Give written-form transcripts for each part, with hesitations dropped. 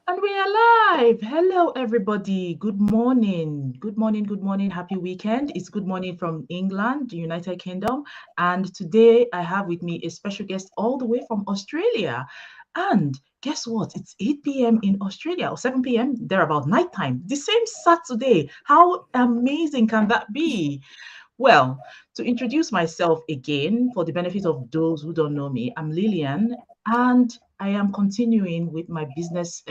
And we are live. Hello, everybody. Good morning. Good morning. Good morning. Happy weekend. It's good morning from England, the United Kingdom. And today I have with me a special guest all the way from Australia. And guess what? It's 8 p.m. in Australia or 7 p.m. They're about nighttime. The same Saturday. How amazing can that be? Well, to introduce myself again, for the benefit of those who don't know me, I'm Lillian, and I am continuing with my business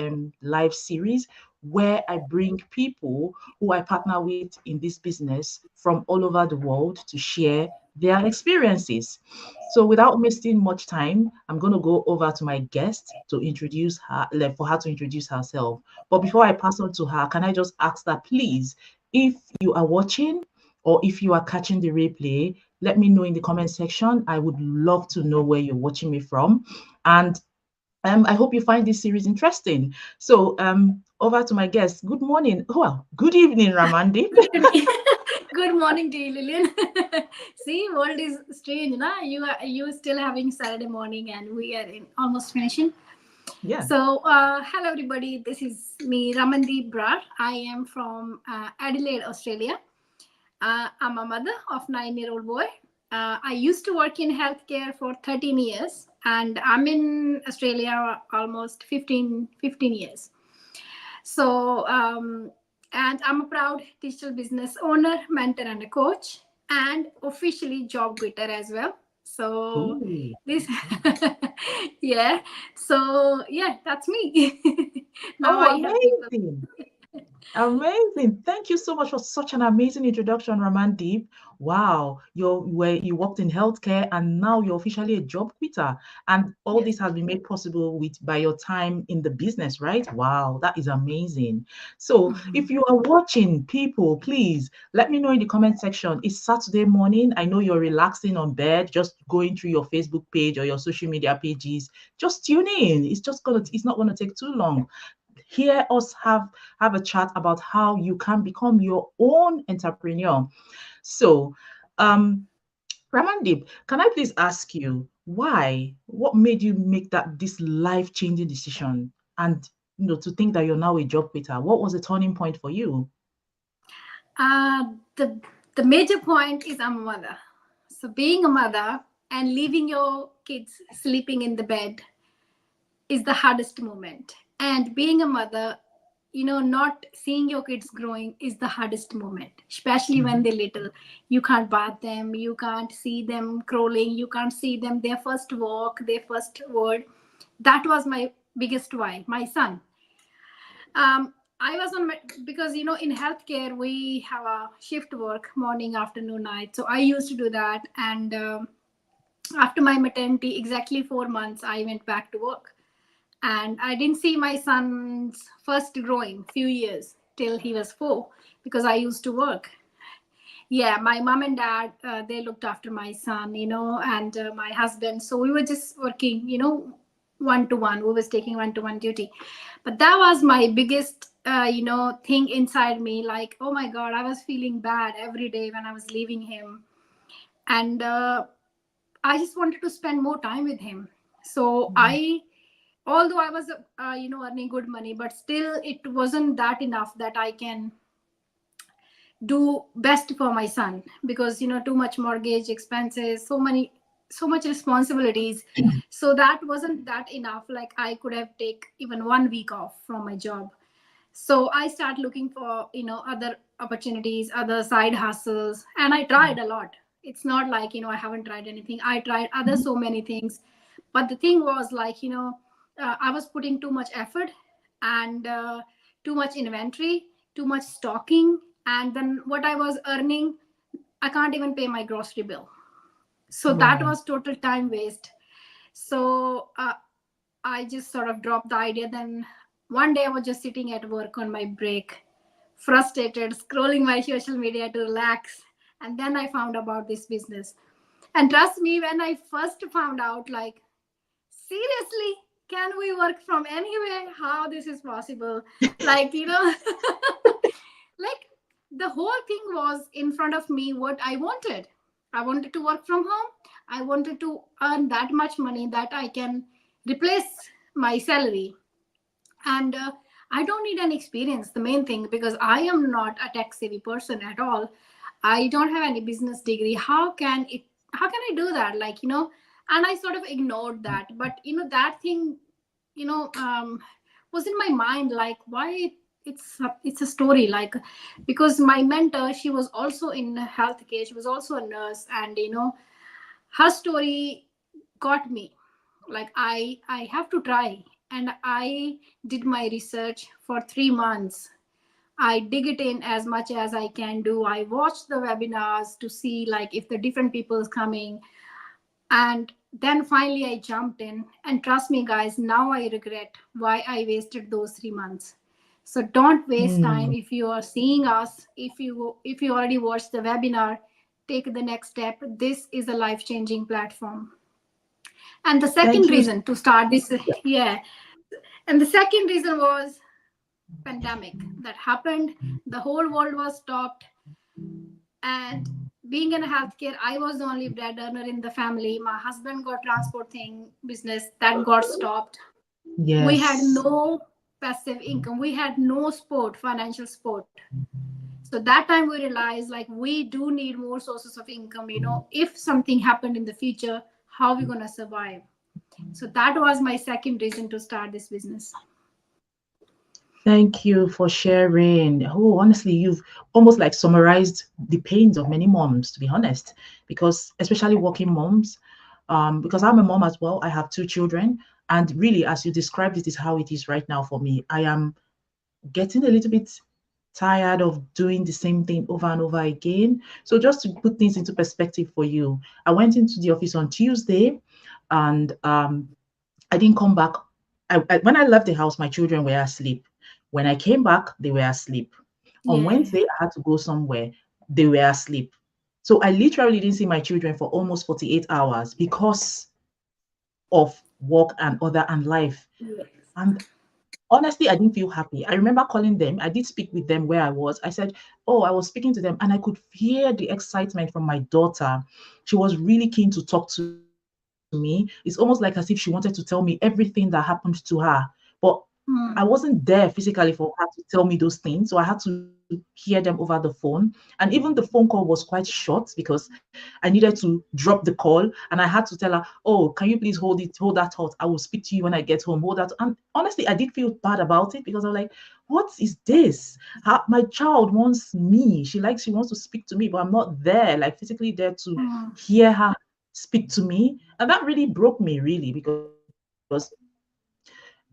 live series where I bring people who I partner with in this business from all over the world to share their experiences. So, without wasting much time, I'm going to go over to my guest to introduce her, like, for her to introduce herself. But before I pass on to her, can I just ask that please, if you are watching, or if you are catching the replay, let me know in the comment section. I would love to know where you're watching me from. And I hope you find this series interesting. So over to my guest. Good morning. Well, good evening, Ramandi. Good morning to you, Lillian. See, world is strange, na? You still having Saturday morning, and we are in almost finishing. Yeah. So, hello everybody. This is me, Ramandeep Brar. I am from Adelaide, Australia. I'm a mother of 9-year-old boy. I used to work in healthcare for 13 years, and I'm in Australia almost 15 years. So, and I'm a proud digital business owner, mentor, and a coach, and officially job quitter as well. So, Ooh. this, yeah. So, yeah, that's me. Now Oh, I help people. amazing. Amazing. Thank you so much for such an amazing introduction, Ramandeep. Wow, you worked in healthcare and now you're officially a job quitter. And all Yes. this has been made possible with by your time in the business, right? Wow, that is amazing. So if you are watching, people, please let me know in the comment section. It's Saturday morning. I know you're relaxing on bed, just going through your Facebook page or your social media pages. Just tune in. It's not gonna take too long. Hear us have a chat about how you can become your own entrepreneur. So, um, Ramandip, can I please ask you why? What made you make this life-changing decision, and to think that you're now a job quitter? What was the turning point for you? Uh, the the major point is I'm a mother. So being a mother and leaving your kids sleeping in the bed is the hardest moment. And being a mother, not seeing your kids growing is the hardest moment, especially when Mhm. they're little. You can't bath them, you can't see them crawling, you can't see them their first walk, their first word. That was my biggest why. My son. I was on my, because in healthcare we have a shift work, morning, afternoon, night. So I used to do that, and after my maternity, exactly 4 months, I went back to work, and I didn't see my son's first growing few years till he was 4 because I used to work. Yeah, my mom and dad, they looked after my son, and my husband. So we were just working, one to one. We was taking one to one duty, but that was my biggest, thing inside me. Like, oh my God, I was feeling bad every day when I was leaving him, and I just wanted to spend more time with him. So Mm. although I was, earning good money, but still it wasn't that enough that I can do best for my son, because too much mortgage expenses, so much responsibilities. So that wasn't that enough. Like, I could have take even 1 week off from my job. So I start looking for other opportunities, other side hustles, and I tried a lot. It's not like I haven't tried anything. I tried other Mhm. so many things, but the thing was, like, I was putting too much effort, and too much inventory, too much stocking, and then what I was earning, I can't even pay my grocery bill. So that Wow. was total time waste. So I just sort of dropped the idea. Then one day I was just sitting at work on my break, frustrated, scrolling my social media to relax. And then I found about this business. And trust me, when I first found out, like, seriously, can we work from anywhere? How this is possible? Like, like, the whole thing was in front of me what I wanted. I wanted to work from home. I wanted to earn that much money that I can replace my salary. And I don't need an experience, the main thing, because I am not a tech savvy person at all. I don't have any business degree. How can I do that? Like, and I sort of ignored that. But that thing, was in my mind, like, why it's a story, like, because my mentor, she was also in healthcare, she was also a nurse, and her story got me, like, I have to try. And I did my research for 3 months. I dig it in as much as I can do. I watch the webinars to see, like, if the different people is coming. And then finally I jumped in, and trust me guys, now I regret why I wasted those 3 months. So don't waste time. Mm, If you are seeing us, if you already watched the webinar, take the next step. This is a life changing platform. And the thank second you. reason to start this, yeah, and the second reason was pandemic that happened. The whole world was stopped, and being in healthcare, I was the only bread earner in the family. My husband got transport thing business that got stopped. We had Yes. no passive income. We had no financial support. So that time we realized, like, we do need more sources of income. If something happened in the future, how are we gonna survive? So that was my second reason to start this business. Thank you for sharing. Oh, honestly, you've almost like summarized the pains of many moms, to be honest, because especially working moms, because I'm a mom as well. I have two children, and really, as you described it, is how it is right now for me. I am getting a little bit tired of doing the same thing over and over again. So just to put things into perspective for you, I went into the office on Tuesday, and I didn't come back. When I left the house, my children were asleep. When I came back, they were asleep. On Yeah. Wednesday, I had to go somewhere. They were asleep. So I literally didn't see my children for almost 48 hours because of work and other and life. Yes. And honestly, I didn't feel happy. I remember calling them. I did speak with them where I was. I said, oh, I was speaking to them, and I could hear the excitement from my daughter. She was really keen to talk to me. It's almost like as if she wanted to tell me everything that happened to her. But I wasn't Hmm. there physically for her to tell me those things. So I had to hear them over the phone. And even the phone call was quite short because I needed to drop the call, and I had to tell her, oh, can you please hold that thought? I will speak to you when I get home. Hold that. And honestly, I did feel bad about it because I was like, what is this? My child wants me. She wants to speak to me, but I'm not there, like physically there to Hmm. hear her speak to me. And that really broke me, really, because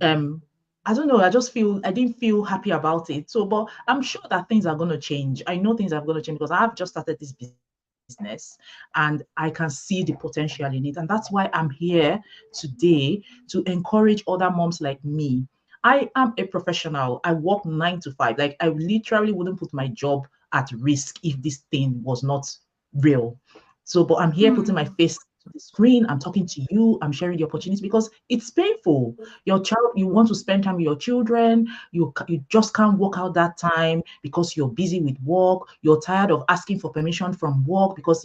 um I don't know, I didn't feel happy about it. So, but I'm sure that things are going to change. I know things are going to change because I have just started this business and I can see the potential in it. And that's why I'm here today to encourage other moms like me. I am a professional. I work 9 to 5. Like, I literally wouldn't put my job at risk if this thing was not real. So, but I'm here putting my Hmm. face to the screen. I'm talking to you. I'm sharing the opportunity because it's painful. Your child, you want to spend time with your children. You just can't work out that time because you're busy with work. You're tired of asking for permission from work because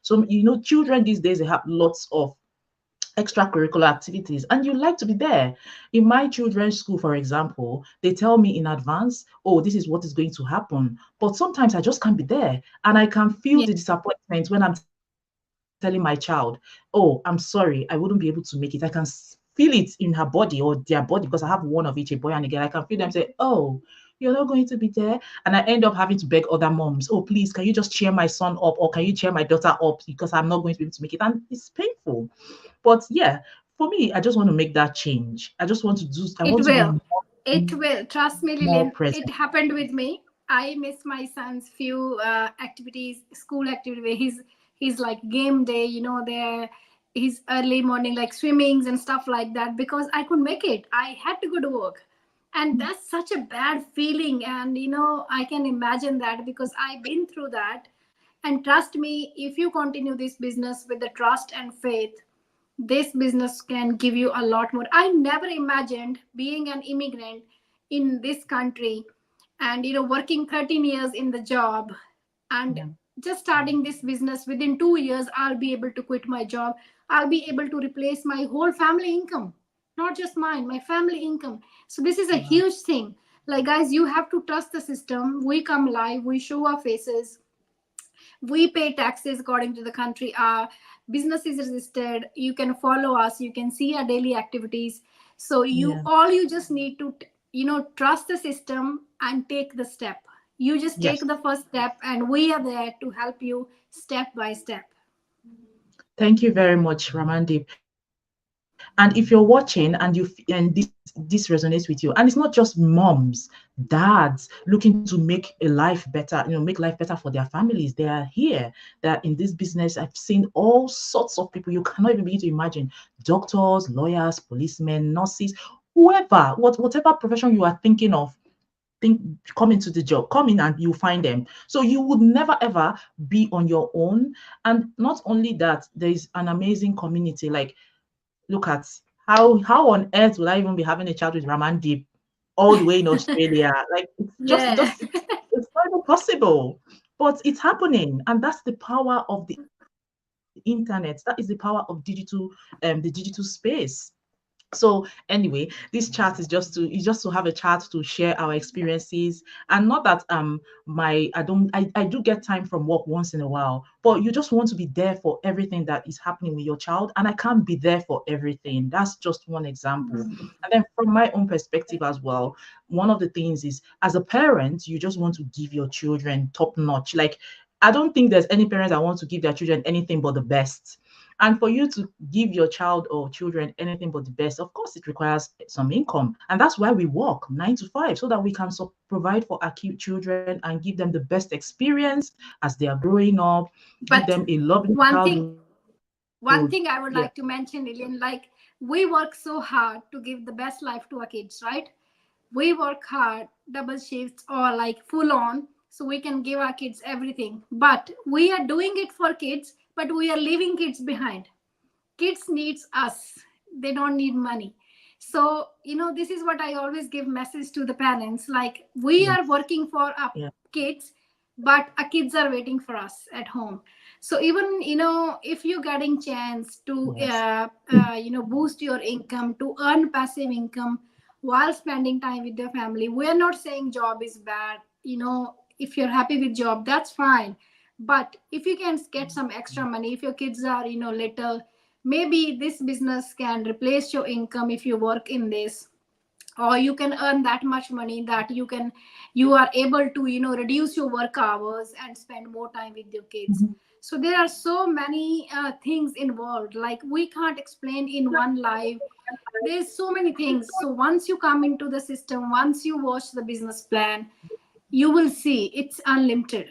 so children these days, they have lots of extracurricular activities and you like to be there. In my children's school, for example, they tell me in advance, oh, this is what is going to happen. But sometimes I just can't be there. And I can feel Yeah. the disappointment when I'm telling my child, oh, I'm sorry, I wouldn't be able to make it. I can feel it in her body or their body because I have one of each, a boy and a girl. I can feel them say, oh, you're not going to be there. And I end up having to beg other moms, oh, please, can you just cheer my son up or can you cheer my daughter up because I'm not going to be able to make it? And it's painful. But yeah, for me, I just want to make that change. I It want to be will. It will. Trust me, more Lillian. It present. happened with me. I miss my son's few activities, school activity. He's like game day, there. His early morning like swimmings and stuff like that because I couldn't make it. I had to go to work, and that's such a bad feeling. And I can imagine that because I've been through that. And trust me, if you continue this business with the trust and faith, this business can give you a lot more. I never imagined being an immigrant in this country and working 13 years in the job and Yeah. just starting this business. Within 2 years I'll be able to quit my job. I'll be able to replace my whole family income. not just mine, my family income. So this is a huge thing. Like, guys, you have to trust the system. We come live, we show our faces, we pay taxes according to the country. Our business is registered. You can follow us, you can see our daily activities. So Yeah. you just need to trust the system and take the step. You just Yes. take the first step, and we are there to help you step by step. Thank you very much, Ramandeep. And if you're watching and this resonates with you, and it's not just moms, dads looking to make a life better, make life better for their families, they are here. They're in this business. I've seen all sorts of people you cannot even begin to imagine: doctors, lawyers, policemen, nurses, whoever, whatever profession you are thinking of. Come into the job, come in and you find them. So you would never ever be on your own. And not only that, there is an amazing community. Like, look at how on earth would I even be having a chat with Ramandeep all the way in Australia? Like, it's Yeah. it's not even possible, but it's happening. And that's the power of the internet. That is the power of the digital space. So anyway, this chat is just to have a chat to share our experiences. And not that my I do get time from work once in a while, but you just want to be there for everything that is happening with your child, and I can't be there for everything. That's just one example. And then from my own perspective as well, one of the things is, as a parent, you just want to give your children top notch. Like, I don't think there's any parents that want to give their children anything but the best. And for you to give your child or children anything but the best, of course, it requires some income. And that's why we work 9 to 5, so that we can provide for our children and give them the best experience as they are growing up, give But them a lovely one thing childhood. one Yeah. thing I would like to mention, Lillian, like, we work so hard to give the best life to our kids, right? We work hard, double shifts or like full on, so we can give our kids everything. But we are doing it for kids, but we are leaving kids behind. Kids needs us, they don't need money. So this is what I always give message to the parents, like, we Yes. are working for our Yeah. kids, but our kids are waiting for us at home. So even if you're getting chance to Yes. boost your income, to earn passive income while spending time with your family, we're not saying job is bad. If you're happy with job, that's fine. But if you can get some extra money, if your kids are little, maybe this business can replace your income if you work in this, or you can earn that much money that you are able to reduce your work hours and spend more time with your kids. Mhm. So there are so many things involved, like we can't explain in one live. There's so many things. So once you come into the system, once you watch the business plan, you will see it's unlimited.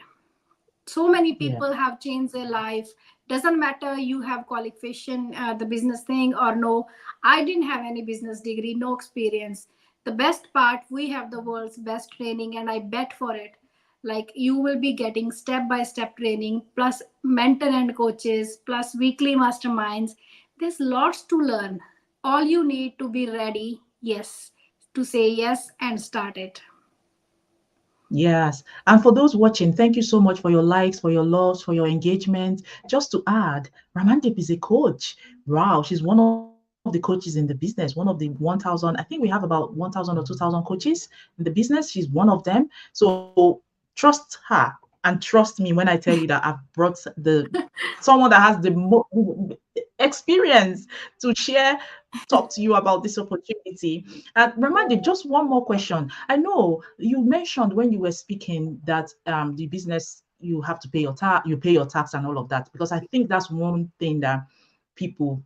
So many Yeah. people have changed their life. Doesn't matter you have qualification, the business thing or no. I didn't have any business degree, no experience. The best part, we have the world's best training, and I bet for it. Like, you will be getting step by step training, plus mentor and coaches, plus weekly masterminds. There's lots to learn. All you need to be ready, yes, to say yes and start it. Yes. And for those watching, thank you so much for your likes, for your loves, for your engagement. Just to add, Ramandip is a coach. Wow, she's one of the coaches in the business, one of the 1,000. I think we have about 1,000 or 2,000 coaches in the business. She's one of them. So trust her and trust me when I tell you that I've brought the someone that has the experience to share, talk to you about this opportunity. And Ramandip, just one more question. I know you mentioned when you were speaking that the business, you have to pay your tax, you pay your tax and all of that, because I think that's one thing that people,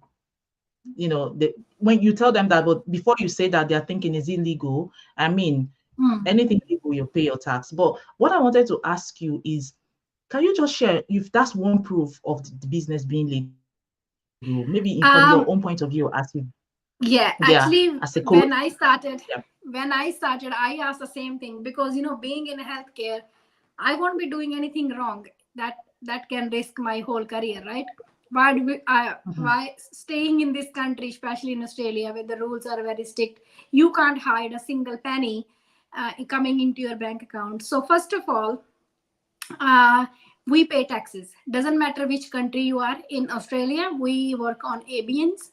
when you tell them that, but before you say that, they're thinking is illegal. I mean, Hmm. anything legal, you pay your tax. But what I wanted to ask you is, can you just share if that's one proof of the business being legal, maybe from your own point of view, as um you, Yeah, as a coach? actually, when I started, Yeah. I asked the same thing, because being in healthcare, I won't be doing anything wrong that can risk my whole career, right? Mhm. Why staying in this country, especially in Australia, where the rules are very strict, you can't hide a single penny coming into your bank account. So first of all, uh, we pay taxes. Doesn't matter which country you are. In Australia, we work on ABNs.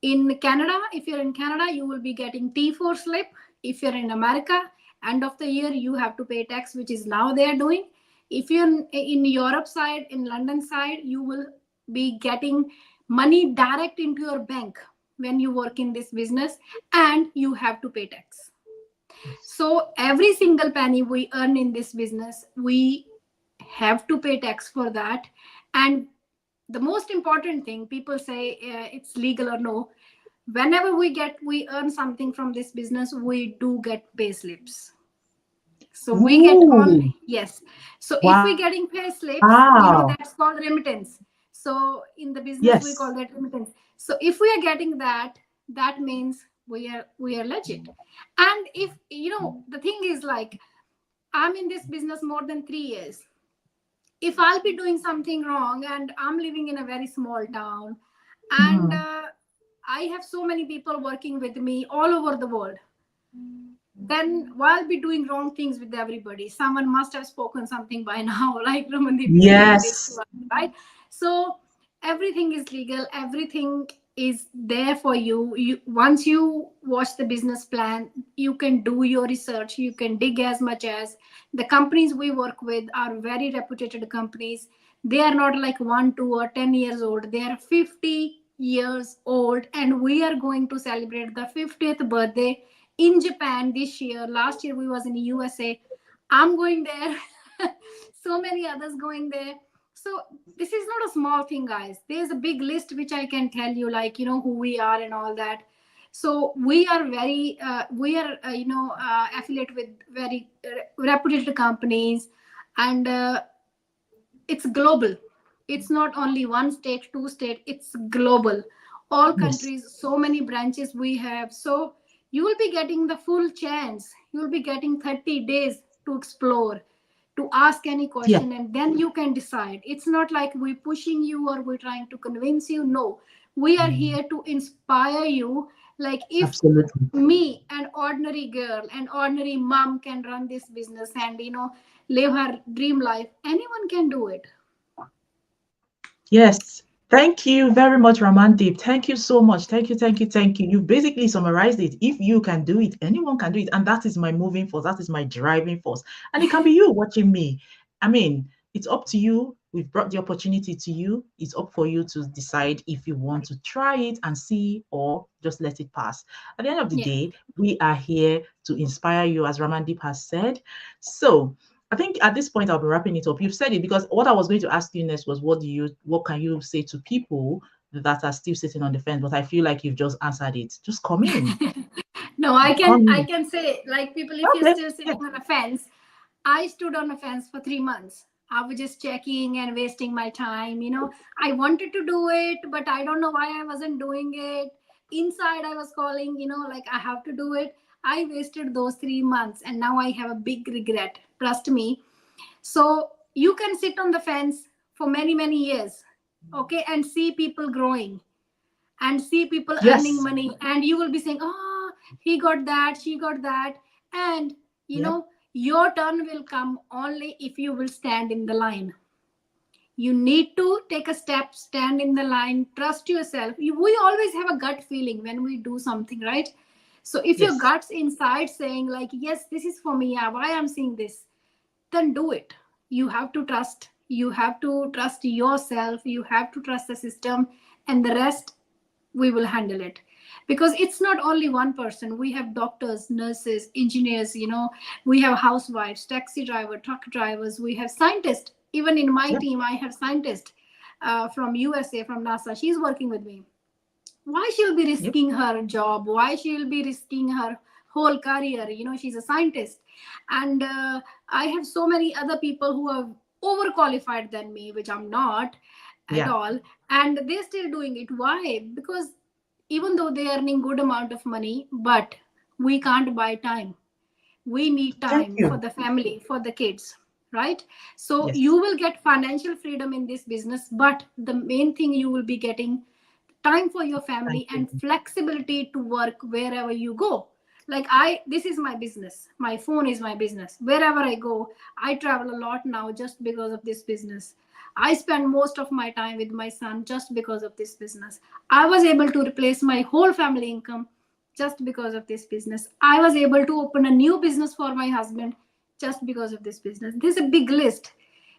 In Canada, if you're in Canada, you will be getting T4 slip. If you're in America, end of the year, you have to pay tax, which is now they are doing. If you're in Europe side, in London side, you will be getting money direct into your bank when you work in this business, and you have to pay tax. So every single penny we earn in this business, we have to pay tax for that. And the most important thing, people say it's legal or no, whenever we earn something from this business, we do get pay slips. So we get all, yes. So if we're getting pay slips, that's called remittance. So in the business, we call that remittance. So if we are getting that, that means we are legit. And if, the thing is, like, I'm in this business more than 3 years. If I'll be doing something wrong, and I'm living in a very small town, and I have so many people working with me all over the world, then I'll be doing wrong things with everybody. Someone must have spoken something by now, like Ramandeep. Yes. Right? So everything is legal. Everything is there for you. Once you watch the business plan, you can do your research. You can dig as much as. The companies we work with are very reputed companies. They are not like 1, 2, or 10 years old. They are 50 years old, and we are going to celebrate the 50th birthday in Japan this year. Last year we was in the USA. I'm going there. So many others going there. So this is not a small thing, guys. There's a big list which I can tell you, like, who we are and all that. So we are very, affiliate with very reputed companies, and it's global. It's not only one state, 2 state. It's global. All countries, so many branches we have. So you will be getting the full chance. You will be getting 30 days to explore, to ask any question, and then you can decide. It's not like we're pushing you or we're trying to convince you. No, we are here to inspire you. Like, if me, an ordinary girl, an ordinary mom, can run this business and, live her dream life, anyone can do it. Yes. Thank you very much, Ramandeep. Thank you so much. Thank you, thank you, thank you. You basically summarized it. If you can do it, anyone can do it. And that is my moving force. That is my driving force. And it can be you watching me. I mean, it's up to you. We've brought the opportunity to you. It's up for you to decide if you want to try it and see, or just let it pass. At the end of the day, we are here to inspire you, as Ramandeep has said. So I think at this point I'll be wrapping it up. You've said it, because what I was going to ask you next was what can you say to people that are still sitting on the fence? But I feel like you've just answered it. Just come in. No, I can say, like, people, if you're still sitting on a fence, I stood on a fence for 3 months. I was just checking and wasting my time. I wanted to do it, but I don't know why I wasn't doing it. Inside I was calling, like, I have to do it. I wasted those 3 months, and now I have a big regret. Trust me. So you can sit on the fence for many, many years, okay, and see people growing and see people earning money, and you will be saying, oh, he got that, she got that. And your turn will come only if you will stand in the line. You need to take a step, stand in the line, trust yourself. We always have a gut feeling when we do something, right? So if your gut's inside saying, like, yes, this is for me, why I'm seeing this, then do it. You have to trust. You have to trust yourself. You have to trust the system, and the rest, we will handle it. Because it's not only one person. We have doctors, nurses, engineers, we have housewives, taxi driver, truck drivers, we have scientists. Even in my team, I have scientists from USA, from NASA. She's working with me. Why she'll be risking her job? Why she'll be risking her whole career? She's a scientist. And I have so many other people who are overqualified than me, which I'm not at all. And they're still doing it. Why? Because even though they're earning good amount of money, but we can't buy time. We need time for the family, for the kids, right? So you will get financial freedom in this business, but the main thing, you will be getting time for your family and flexibility to work wherever you go. Like, this is my business. My phone is my business. Wherever I go, I travel a lot now just because of this business. I spend most of my time with my son just because of this business. I was able to replace my whole family income just because of this business. I was able to open a new business for my husband just because of this business. This is a big list.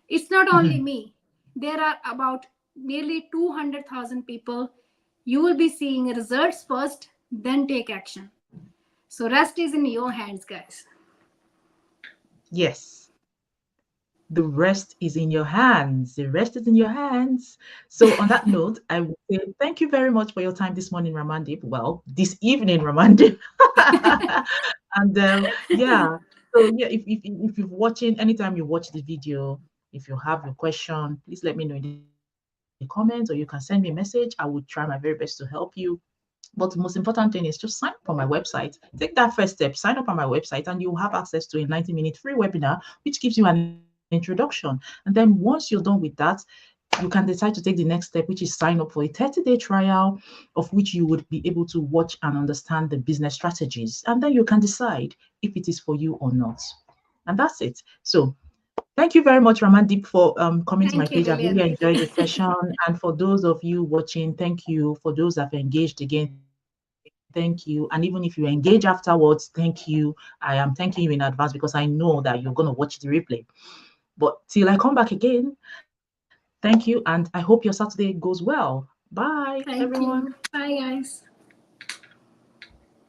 It's not only me. There are about nearly 200,000 people. You will be seeing results first, then take action. So rest is in your hands, guys. Yes. The rest is in your hands. The rest is in your hands. So on that note, I will say thank you very much for your time this morning, Ramandip. Well, this evening, Ramandip. And yeah, so yeah, if you're watching, anytime you watch the video, if you have a question, please let me know in the comments, or you can send me a message. I will try my very best to help you. But the most important thing is just sign up on my website. Take that first step, sign up on my website, and you'll have access to a 90-minute free webinar, which gives you an introduction. And then once you're done with that, you can decide to take the next step, which is sign up for a 30-day trial, of which you would be able to watch and understand the business strategies. And then you can decide if it is for you or not. And that's it. So thank you very much, Ramandip, for coming to my Thank you, page. I've Lillian. really enjoyed the session. And for those of you watching, thank you. For those that have engaged again, thank you. And even if you engage afterwards, thank you. I am thanking you in advance because I know that you're going to watch the replay. But till I come back again, thank you. And I hope your Saturday goes well. Bye, Thank everyone. you. Bye, guys.